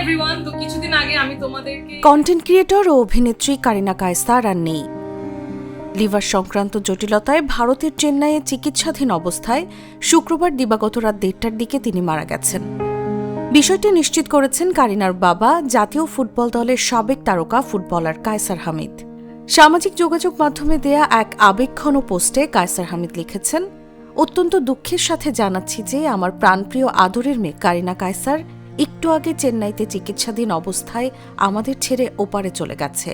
Everyone, তো কিছুদিন আগে আমি তোমাদেরকে কন্টেন্ট ক্রিয়েটর ও অভিনেত্রী কারিনা কায়সার আর নেই। লিভার সংক্রান্ত জটিলতায় ভারতের চেন্নাইয়ে চিকিৎসাধীন অবস্থায় শুক্রবার দিবাগত রাত 1:30টার দিকে তিনি মারা গেছেন। বিষয়টি নিশ্চিত করেছেন কারিনার বাবা, জাতীয় ফুটবল দলের সাবেক তারকা ফুটবলার কায়সার হামিদ। সামাজিক যোগাযোগ মাধ্যমে দেয়া এক আবেগঘন পোস্টে কায়সার হামিদ লিখেছেন, অত্যন্ত দুঃখের সাথে জানাচ্ছি যে আমার প্রাণপ্রিয় আদরের মেয়ে কারিনা কায়সার একটু আগে চেন্নাইতে চিকিৎসাধীন অবস্থায় আমাদের ছেড়ে ওপারে চলে গেছে।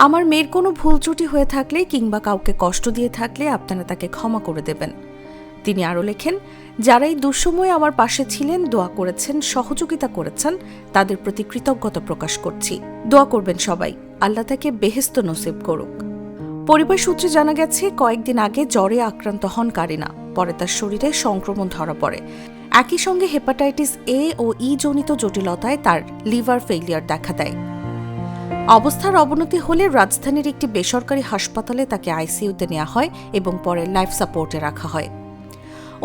আমার মেয়ের কোনো ভুল ত্রুটি হয়ে থাকলে কিংবা কাউকে কষ্ট দিয়ে থাকলে আপনারা তাকে ক্ষমা করে দেবেন। তিনি আরও লেখেন, যারা এই দুঃসময়ে আমার পাশে ছিলেন, দোয়া করেছেন, সহযোগিতা করেছেন, তাদের প্রতি কৃতজ্ঞতা প্রকাশ করছি। দোয়া করবেন সবাই, আল্লাহ তাকে বেহেশত নসিব করুক। পরিবার সূত্রে জানা গেছে, কয়েকদিন আগে জ্বরে আক্রান্ত হন কারিনা। পরে তার শরীরে সংক্রমণ ধরা পড়ে। একই সঙ্গে হেপাটাইটিস এ ও ই জনিত জটিলতায় তার লিভার ফেইলিয়ার দেখা দেয়। অবস্থার অবনতি হলে রাজধানীর একটি বেসরকারি হাসপাতালে তাকে আইসিইউতে নেওয়া হয় এবং পরে লাইফ সাপোর্টে রাখা হয়।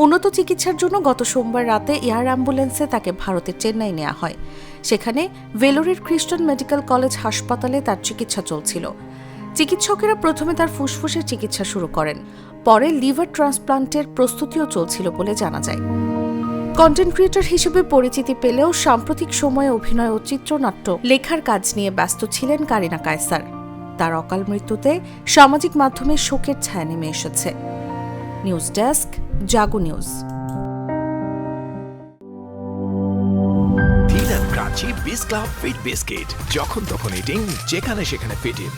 উন্নত চিকিৎসার জন্য গত সোমবার রাতে এয়ার অ্যাম্বুলেন্সে তাকে ভারতের চেন্নাই নেওয়া হয়। সেখানে ভেলোরের খ্রিস্টান মেডিকেল কলেজ হাসপাতালে তার চিকিৎসা চলছিল। চিকিৎসকেরা প্রথমে তার ফুসফুসের চিকিৎসা শুরু করেন, পরে লিভার ট্রান্সপ্লান্টের প্রস্তুতিও চলছিল বলে জানা যায়। কন্টেন্ট ক্রিয়েটর হিসেবে পরিচিতি পেলেও সাম্প্রতিক সময়ে অভিনয় ও চিত্রনাট্য লেখার কাজ নিয়ে ব্যস্ত ছিলেন কারিনা কায়সার। তার অকাল মৃত্যুতে সামাজিক মাধ্যমে শোকের ছায়া নেমে এসেছে। News desk, Jago news. Crunchy biscuit fit biscuit, যখন তখন ইটিং, যেখানে সেখানে ফিট ইন।